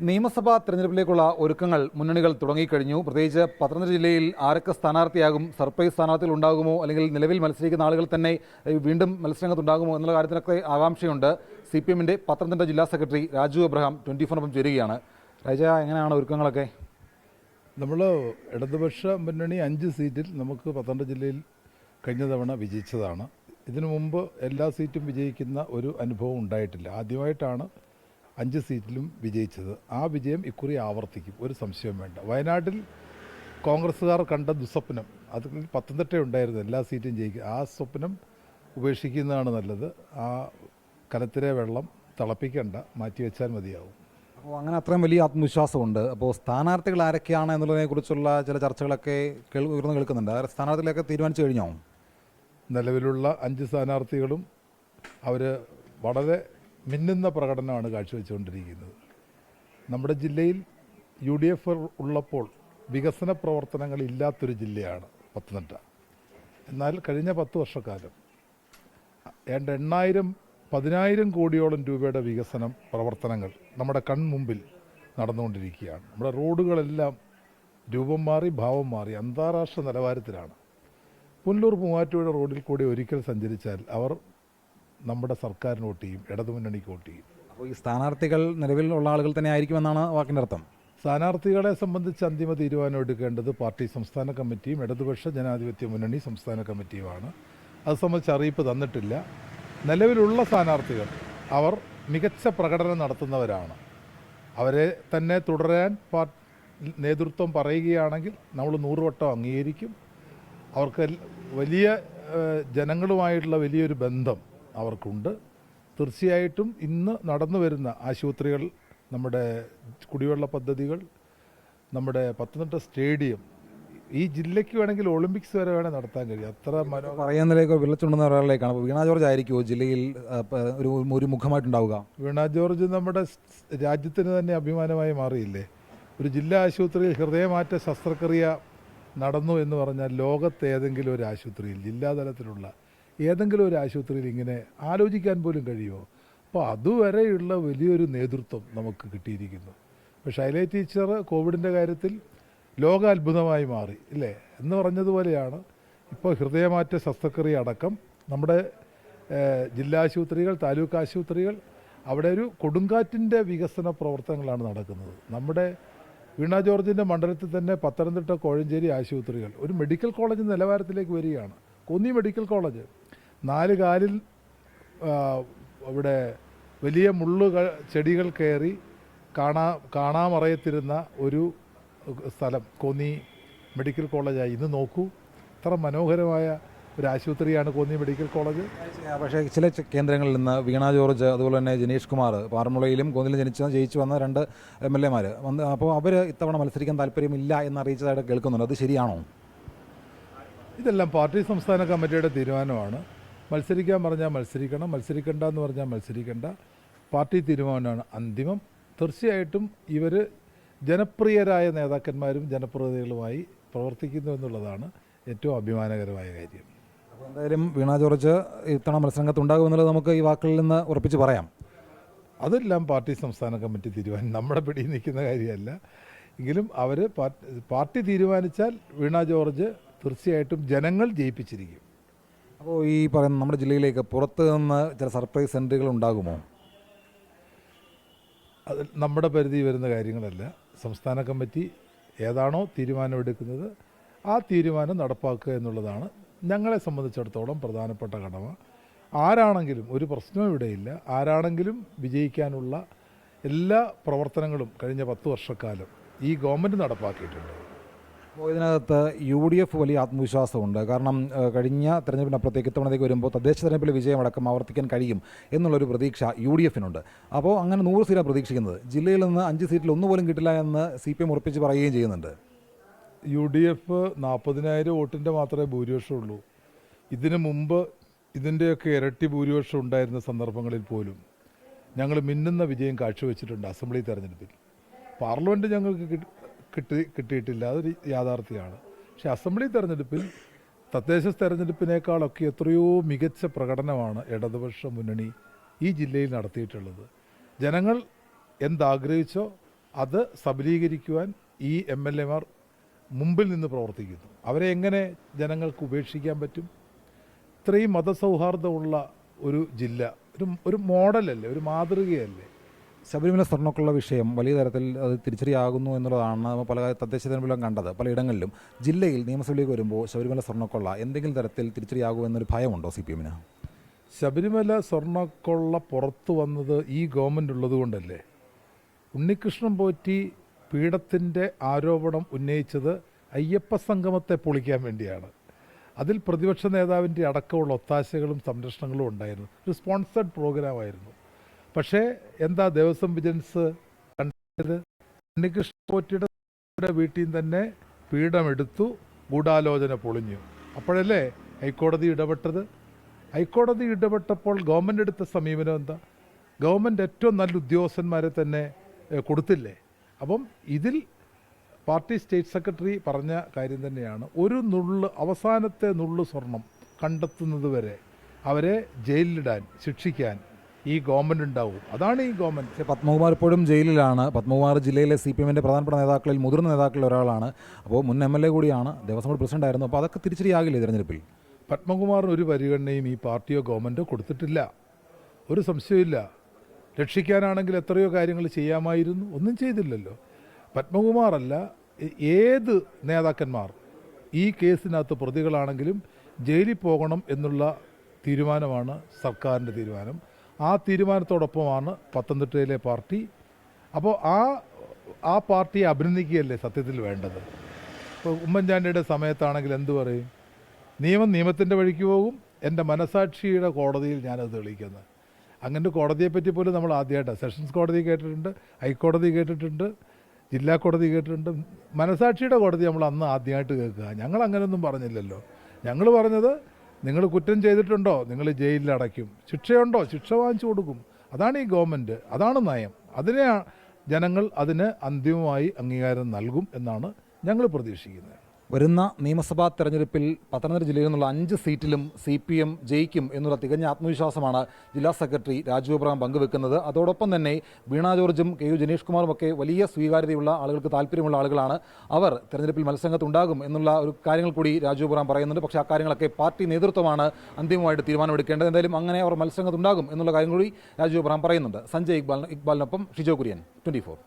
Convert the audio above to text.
നിയമസഭാ തെരഞ്ഞെടുപ്പിലേക്കുള്ള ഒരുക്കങ്ങൾ മുന്നണികൾ തുടങ്ങിക്കഴിഞ്ഞു. പ്രത്യേകിച്ച് പത്തനംതിട്ട ജില്ലയിൽ ആരൊക്കെ സ്ഥാനാർത്ഥിയാകും, സർപ്രൈസ് സ്ഥാനാർത്ഥികൾ ഉണ്ടാകുമോ, അല്ലെങ്കിൽ നിലവിൽ മത്സരിക്കുന്ന ആളുകൾ തന്നെ വീണ്ടും മത്സരരംഗത്തുണ്ടാകുമോ എന്നുള്ള കാര്യത്തിനൊക്കെ ആകാംക്ഷയുണ്ട്. CPM-ന്റെ പത്തനംതിട്ട ജില്ലാ സെക്രട്ടറി രാജു അബ്രഹാം 24-നൊപ്പം ചേരുകയാണ്. രാജ, എങ്ങനെയാണ് ഒരുക്കങ്ങളൊക്കെ? നമ്മൾ ഇടതുപക്ഷ മുന്നണി 5 സീറ്റിൽ നമുക്ക് പത്തനംതിട്ട ജില്ലയിൽ കഴിഞ്ഞ തവണ വിജയിച്ചതാണ്. ഇതിനു മുമ്പ് എല്ലാ സീറ്റും വിജയിക്കുന്ന ഒരു അനുഭവം ഉണ്ടായിട്ടില്ല. ആദ്യമായിട്ടാണ് 5 സീറ്റിലും വിജയിച്ചത്. ആ വിജയം ഇക്കുറി ആവർത്തിക്കും, ഒരു സംശയവും വേണ്ട. വയനാട്ടിൽ കോൺഗ്രസ്സുകാർ കണ്ട ദുസ്വപ്നം, അതിൽ പത്തനംതിട്ട ഉണ്ടായിരുന്നു എല്ലാ സീറ്റും ജയിക്കുക. ആ സ്വപ്നം ഉപേക്ഷിക്കുന്നതാണ് നല്ലത്. ആ കലത്തിലെ വെള്ളം തിളപ്പിക്കണ്ട, മാറ്റിവെച്ചാൽ മതിയാവും. അപ്പോൾ അങ്ങനെ അത്രയും വലിയ ആത്മവിശ്വാസമുണ്ട്. അപ്പോൾ സ്ഥാനാർത്ഥികൾ ആരൊക്കെയാണ് എന്നുള്ളതിനെക്കുറിച്ചുള്ള ചില ചർച്ചകളൊക്കെ ഉയർന്നു കേൾക്കുന്നുണ്ട്. ആ സ്ഥാനാർത്ഥികളൊക്കെ തീരുമാനിച്ചു കഴിഞ്ഞോ? നിലവിലുള്ള 5 സ്ഥാനാർത്ഥികളും അവർ വളരെ മിന്നുന്ന പ്രകടനമാണ് കാഴ്ചവെച്ചുകൊണ്ടിരിക്കുന്നത്. നമ്മുടെ ജില്ലയിൽ UDF ഉള്ളപ്പോൾ വികസന പ്രവർത്തനങ്ങൾ ഇല്ലാത്തൊരു ജില്ലയാണ് പത്തനംതിട്ട. എന്നാൽ കഴിഞ്ഞ 10 വർഷക്കാലം 10,000 കോടിയോളം രൂപയുടെ വികസനം പ്രവർത്തനങ്ങൾ നമ്മുടെ കൺമുമ്പിൽ നടന്നുകൊണ്ടിരിക്കുകയാണ്. നമ്മുടെ റോഡുകളെല്ലാം രൂപം മാറി, ഭാവം മാറി, അന്താരാഷ്ട്ര നിലവാരത്തിലാണ്. പുനലൂർ മൂവാറ്റുപുഴ റോഡിൽ കൂടി ഒരിക്കൽ സഞ്ചരിച്ചാൽ അവർ നമ്മുടെ സർക്കാരിന് വോട്ട് ചെയ്യും, ഇടതുമുന്നണിക്ക് വോട്ട് ചെയ്യും. അപ്പോൾ ഈ സ്ഥാനാർത്ഥികൾ നിലവിലുള്ള ആളുകൾ തന്നെ ആയിരിക്കുമെന്നാണ് വാക്കിൻ്റെ അർത്ഥം? സ്ഥാനാർത്ഥികളെ സംബന്ധിച്ച് അന്തിമ തീരുമാനം എടുക്കേണ്ടത് പാർട്ടി സംസ്ഥാന കമ്മിറ്റിയും ഇടതുപക്ഷ ജനാധിപത്യ മുന്നണി സംസ്ഥാന കമ്മിറ്റിയുമാണ്. അത് സംബന്ധിച്ച് അറിയിപ്പ് തന്നിട്ടില്ല. നിലവിലുള്ള സ്ഥാനാർത്ഥികൾ അവർ മികച്ച പ്രകടനം നടത്തുന്നവരാണ്. അവരെ തന്നെ തുടരാൻ നേതൃത്വം പറയുകയാണെങ്കിൽ നമ്മൾ 100 വട്ടം അംഗീകരിക്കും. അവർക്ക് വലിയ ജനങ്ങളുമായിട്ടുള്ള വലിയൊരു ബന്ധം അവർക്കുണ്ട്. തീർച്ചയായിട്ടും ഇന്ന് നടന്നു വരുന്ന ആശുപത്രികൾ, നമ്മുടെ കുടിവെള്ള പദ്ധതികൾ, നമ്മുടെ പത്തനംതിട്ട സ്റ്റേഡിയം, ഈ ജില്ലയ്ക്ക് വേണമെങ്കിൽ ഒളിമ്പിക്സ് വരെ നടത്താൻ കഴിയും. അത്ര പറയുന്നതിലേക്ക് വിളിച്ചുകൊണ്ടുന്ന ഒരാളിലേക്കാണ്. അപ്പോൾ വീണ ജോർജ് ആയിരിക്കുമോ ജില്ലയിൽ ഒരു മുഖമായിട്ടുണ്ടാവുക? വീണ ജോർജ് നമ്മുടെ രാജ്യത്തിന് തന്നെ അഭിമാനമായി മാറിയില്ലേ? ഒരു ജില്ലാ ആശുപത്രിയിൽ ഹൃദയമാറ്റ ശസ്ത്രക്രിയ നടന്നു എന്ന് പറഞ്ഞാൽ ലോകത്ത് ഏതെങ്കിലും ഒരു ആശുപത്രിയിൽ, ജില്ലാതലത്തിലുള്ള ഏതെങ്കിലും ഒരു ആശുപത്രിയിൽ ഇങ്ങനെ ആലോചിക്കാൻ പോലും കഴിയുമോ? അപ്പോൾ അതുവരെയുള്ള വലിയൊരു നേതൃത്വം നമുക്ക് കിട്ടിയിരിക്കുന്നു. ഇപ്പോൾ ശൈലജ ടീച്ചർ കോവിഡിൻ്റെ കാര്യത്തിൽ ലോക അത്ഭുതമായി മാറി ഇല്ലേ എന്ന് പറഞ്ഞതുപോലെയാണ് ഇപ്പോൾ ഹൃദയമാറ്റ ശസ്ത്രക്രിയ അടക്കം നമ്മുടെ ജില്ലാ ആശുപത്രികൾ, താലൂക്ക് ആശുപത്രികൾ, അവിടെ ഒരു കൊടുങ്കാറ്റിൻ്റെ വികസന പ്രവർത്തനങ്ങളാണ് നടക്കുന്നത്. നമ്മുടെ വീണ ജോർജിൻ്റെ മണ്ഡലത്തിൽ തന്നെ പത്തനംതിട്ട, കോഴഞ്ചേരി ആശുപത്രികൾ ഒരു മെഡിക്കൽ കോളേജ് നിലവാരത്തിലേക്ക് വരികയാണ്. കോന്നി മെഡിക്കൽ കോളേജ് 4 കാലിൽ അവിടെ വലിയ ചെടികൾ കയറി കാണാമറയത്തിരുന്ന ഒരു സ്ഥലം കോന്നി മെഡിക്കൽ കോളേജായി. ഇന്ന് നോക്കൂ, എത്ര മനോഹരമായ ഒരു ആശുപത്രിയാണ് കോന്നി മെഡിക്കൽ കോളേജ്. പക്ഷേ ചില കേന്ദ്രങ്ങളിൽ നിന്ന് വീണ ജോർജ്, അതുപോലെ തന്നെ ജനീഷ് കുമാർ, പാറമുളയിലും കോന്നിലും ജയിച്ചു വന്ന 2 MLA-മാർ വന്ന്, അപ്പോൾ അവർ ഇത്തവണ മത്സരിക്കാൻ താല്പര്യമില്ല എന്നറിയിച്ചതായിട്ട് കേൾക്കുന്നുണ്ട്. അത് ശരിയാണോ? ഇതെല്ലാം പാർട്ടി സംസ്ഥാന കമ്മിറ്റിയുടെ തീരുമാനമാണ്. മത്സരിക്കാൻ പറഞ്ഞാൽ മത്സരിക്കണം, മത്സരിക്കണ്ട എന്ന് പറഞ്ഞാൽ മത്സരിക്കണ്ട. പാർട്ടി തീരുമാനമാണ് അന്തിമം. തീർച്ചയായിട്ടും ഇവർ ജനപ്രിയരായ നേതാക്കന്മാരും ജനപ്രതിനിധികളുമായി പ്രവർത്തിക്കുന്നു എന്നുള്ളതാണ് ഏറ്റവും അഭിമാനകരമായ കാര്യം. അപ്പോൾ എന്തായാലും വീണ ജോർജ് ഇത്തവണ മത്സരരംഗത്തുണ്ടാകുമെന്നുള്ളത് നമുക്ക് ഈ വാക്കുകളിൽ നിന്ന് ഉറപ്പിച്ച് പറയാം. അതെല്ലാം പാർട്ടി സംസ്ഥാന കമ്മിറ്റി തീരുമാനം, നമ്മുടെ പിടിയിൽ നിൽക്കുന്ന കാര്യമല്ല. എങ്കിലും അവർ പാർട്ടി തീരുമാനിച്ചാൽ വീണ ജോർജ് തീർച്ചയായിട്ടും ജനങ്ങൾ ജയിപ്പിച്ചിരിക്കും. അപ്പോൾ ഈ പറയുന്ന നമ്മുടെ ജില്ലയിലേക്ക് പുറത്ത് നിന്ന് ചില സർപ്രൈസ് എൻട്രികൾ ഉണ്ടാകുമോ? അത് നമ്മുടെ പരിധി വരുന്ന കാര്യങ്ങളല്ല. സംസ്ഥാന കമ്മിറ്റി ഏതാണോ തീരുമാനമെടുക്കുന്നത് ആ തീരുമാനം നടപ്പാക്കുക എന്നുള്ളതാണ് ഞങ്ങളെ സംബന്ധിച്ചിടത്തോളം പ്രധാനപ്പെട്ട കടമ. ആരാണെങ്കിലും ഒരു പ്രശ്നവും ഇവിടെയില്ല. ആരാണെങ്കിലും വിജയിക്കാനുള്ള എല്ലാ പ്രവർത്തനങ്ങളും കഴിഞ്ഞ 10 വർഷക്കാലം ഈ ഗവൺമെൻറ് നടപ്പാക്കിയിട്ടുണ്ട്. അപ്പോൾ ഇതിനകത്ത് UDF വലിയ ആത്മവിശ്വാസമുണ്ട്. കാരണം കഴിഞ്ഞ തെരഞ്ഞെടുപ്പിനപ്പുറത്തേക്ക് ഇത്തവണത്തേക്ക് വരുമ്പോൾ തദ്ദേശ തെരഞ്ഞെടുപ്പിലെ വിജയമടക്കം ആവർത്തിക്കാൻ കഴിയും എന്നുള്ളൊരു പ്രതീക്ഷ UDF-നുണ്ട്. അപ്പോൾ അങ്ങനെ 100 സീറ്റാണ് പ്രതീക്ഷിക്കുന്നത്. ജില്ലയിൽ നിന്ന് 5 സീറ്റിൽ ഒന്നുപോലും കിട്ടില്ല എന്ന് CPM ഉറപ്പിച്ച് പറയുകയും ചെയ്യുന്നുണ്ട്. UDF 40,000 വോട്ടിൻ്റെ മാത്രമേ ഭൂരിപക്ഷമുള്ളൂ. ഇതിനു മുമ്പ് ഇതിൻ്റെയൊക്കെ ഇരട്ടി ഭൂരിപക്ഷം ഉണ്ടായിരുന്ന സന്ദർഭങ്ങളിൽ പോലും ഞങ്ങൾ മിന്നുന്ന വിജയം കാഴ്ചവെച്ചിട്ടുണ്ട്. അസംബ്ലി തെരഞ്ഞെടുപ്പിൽ പാർലമെൻറ്റ് ഞങ്ങൾക്ക് കിട്ടിയിട്ടില്ല, അതൊരു യാഥാർത്ഥ്യമാണ്. പക്ഷേ അസംബ്ലി തെരഞ്ഞെടുപ്പിൽ തദ്ദേശ തെരഞ്ഞെടുപ്പിനേക്കാളൊക്കെ എത്രയോ മികച്ച പ്രകടനമാണ് ഇടതുപക്ഷ മുന്നണി ഈ ജില്ലയിൽ നടത്തിയിട്ടുള്ളത്. ജനങ്ങൾ എന്താഗ്രഹിച്ചോ അത് സബലീകരിക്കുവാൻ ഈ MLA മാർ മുമ്പിൽ നിന്ന് പ്രവർത്തിക്കുന്നു. അവരെ എങ്ങനെ ജനങ്ങൾക്ക് ഉപേക്ഷിക്കാൻ പറ്റും? ഇത്രയും മതസൗഹാർദ്ദമുള്ള ഒരു ജില്ല, ഒരു മോഡലല്ലേ, ഒരു മാതൃകയല്ലേ? ശബരിമല സ്വർണ്ണക്കുള്ള വിഷയം വലിയ തരത്തിൽ അത് തിരിച്ചറിയാകുന്നു എന്നുള്ളതാണ് നമ്മൾ പല തദ്ദേശ തെരഞ്ഞെടുപ്പിലും കണ്ടത്. പലയിടങ്ങളിലും ജില്ലയിൽ നിയമസഭയിലേക്ക് വരുമ്പോൾ ശബരിമല സ്വർണ്ണക്കൊള്ള എന്തെങ്കിലും തരത്തിൽ തിരിച്ചറിയാകുമെന്നൊരു ഭയമുണ്ടോ CPM-ന്? ശബരിമല സ്വർണ്ണക്കൊള്ള പുറത്തു വന്നത് ഈ ഗവൺമെൻറ് ഉള്ളതുകൊണ്ടല്ലേ. ഉണ്ണികൃഷ്ണൻ പോറ്റി പീഠത്തിൻ്റെ ആരോപണം ഉന്നയിച്ചത് അയ്യപ്പ സംഗമത്തെ പൊളിക്കാൻ വേണ്ടിയാണ്. അതിൽ പ്രതിപക്ഷ നേതാവിൻ്റെ അടക്കമുള്ള ഒത്താശകളും സംരക്ഷണങ്ങളും ഉണ്ടായിരുന്നു. ഒരു സ്പോൺസേഡ് പ്രോഗ്രാമായിരുന്നു. പക്ഷേ എന്താ ദേവസ്വം വിജിലൻസ് കണ്ടത്? ഉണ്ണികൃഷ്ണൻ പോറ്റിയുടെ വീട്ടിൽ നിന്ന് തന്നെ പീഠമെടുത്തു, ഗൂഢാലോചന പൊളിഞ്ഞു. അപ്പോഴല്ലേ ഹൈക്കോടതി ഇടപെട്ടത്. ഹൈക്കോടതി ഇടപെട്ടപ്പോൾ ഗവൺമെൻറ് എടുത്ത സമീപനം എന്താ? ഗവൺമെൻറ് ഏറ്റവും നല്ല ഉദ്യോഗസ്ഥന്മാരെ തന്നെ കൊടുത്തില്ലേ? അപ്പം ഇതിൽ പാർട്ടി സ്റ്റേറ്റ് സെക്രട്ടറി പറഞ്ഞ കാര്യം തന്നെയാണ്. ഒരു നുള്ള്, അവസാനത്തെ നുള്ള് സ്വർണം കണ്ടെത്തുന്നത് വരെ അവരെ ജയിലിലിടാൻ, ശിക്ഷിക്കാൻ ഈ ഗവൺമെൻറ് ഉണ്ടാവും. അതാണ് ഈ ഗവൺമെൻറ്. പത്മകുമാർ ഇപ്പോഴും ജയിലിലാണ്. പത്മകുമാർ ജില്ലയിലെ CPM-ൻ്റെ പ്രധാനപ്പെട്ട നേതാക്കളിൽ, മുതിർന്ന നേതാക്കളിൽ ഒരാളാണ്. അപ്പോൾ മുൻ MLA കൂടിയാണ്, ദേവസ്വം ബോർഡ് പ്രസിഡന്റ് ആയിരുന്നു. അപ്പോൾ അതൊക്കെ തിരിച്ചറിയാകില്ലേ തിരഞ്ഞെടുപ്പിൽ? പത്മകുമാറിന് ഒരു പരിഗണനയും ഈ പാർട്ടിയോ ഗവൺമെൻറ്റോ കൊടുത്തിട്ടില്ല. ഒരു സംശയമില്ല. രക്ഷിക്കാനാണെങ്കിൽ എത്രയോ കാര്യങ്ങൾ ചെയ്യാമായിരുന്നു, ഒന്നും ചെയ്തില്ലല്ലോ. പത്മകുമാറല്ല, ഏത് നേതാക്കന്മാർ ഈ കേസിനകത്ത് പ്രതികളാണെങ്കിലും ജയിലിൽ പോകണം എന്നുള്ള തീരുമാനമാണ് സർക്കാരിൻ്റെ തീരുമാനം. ആ തീരുമാനത്തോടൊപ്പമാണ് പത്തനംതിട്ടയിലെ പാർട്ടി. അപ്പോൾ ആ പാർട്ടിയെ അഭിനന്ദിക്കുകയല്ലേ സത്യത്തിൽ വേണ്ടത്. ഇപ്പോൾ ഉമ്മൻചാണ്ടിയുടെ സമയത്താണെങ്കിൽ എന്തു പറയും? നിയമത്തിൻ്റെ വഴിക്ക് പോകും, എൻ്റെ മനസാക്ഷിയുടെ കോടതിയിൽ ഞാനത് തെളിയിക്കുന്നത്. അങ്ങനെ കോടതിയെപ്പറ്റി പോലും നമ്മൾ ആദ്യമായിട്ടാണ്. സെഷൻസ് കോടതി കേട്ടിട്ടുണ്ട്, ഹൈക്കോടതി കേട്ടിട്ടുണ്ട്, ജില്ലാ കോടതി കേട്ടിട്ടുണ്ട്. മനസാക്ഷിയുടെ കോടതി നമ്മൾ അന്ന് ആദ്യമായിട്ട് കേൾക്കുക. ഞങ്ങൾ അങ്ങനെയൊന്നും പറഞ്ഞില്ലല്ലോ. ഞങ്ങൾ പറഞ്ഞത് നിങ്ങൾ കുറ്റം ചെയ്തിട്ടുണ്ടോ, നിങ്ങൾ ജയിലിൽ അടയ്ക്കും, ശിക്ഷയുണ്ടോ, ശിക്ഷ വാങ്ങിച്ചു കൊടുക്കും. അതാണ് ഈ ഗവൺമെൻറ്, അതാണ് നയം. ജനങ്ങൾ അതിന് അന്തിമമായി അംഗീകാരം നൽകും എന്നാണ് ഞങ്ങൾ പ്രതീക്ഷിക്കുന്നത്. വരുന്ന നിയമസഭാ തെരഞ്ഞെടുപ്പിൽ പത്തനംതിട്ട ജില്ലയിൽ നിന്നുള്ള 5 സീറ്റിലും CPM ജയിക്കും എന്നുള്ള തികഞ്ഞ ആത്മവിശ്വാസമാണ് ജില്ലാ സെക്രട്ടറി രാജു എബ്രഹാം പങ്കുവെക്കുന്നത്. അതോടൊപ്പം തന്നെ വീണ ജോർജും KU ജനീഷ് കുമാറും ഒക്കെ വലിയ സ്വീകാര്യതയുള്ള ആളുകൾക്ക് താല്പര്യമുള്ള ആളുകളാണ്. അവർ തെരഞ്ഞെടുപ്പിൽ മത്സരരംഗത്തുണ്ടാകും എന്നുള്ള ഒരു കാര്യങ്ങൾ കൂടി രാജു എബ്രഹാം പറയുന്നുണ്ട്. പക്ഷേ ആ കാര്യങ്ങളൊക്കെ പാർട്ടി നേതൃത്വമാണ് അന്തിമമായിട്ട് തീരുമാനമെടുക്കേണ്ടത്. എന്തായാലും അങ്ങനെ അവർ മത്സരരംഗത്തുണ്ടാകും എന്നുള്ള കാര്യം കൂടി രാജു എബ്രഹാം പറയുന്നുണ്ട്. സഞ്ജയ് ഇക്ബാലിനൊപ്പം ഷിജോ കുര്യൻ, 24.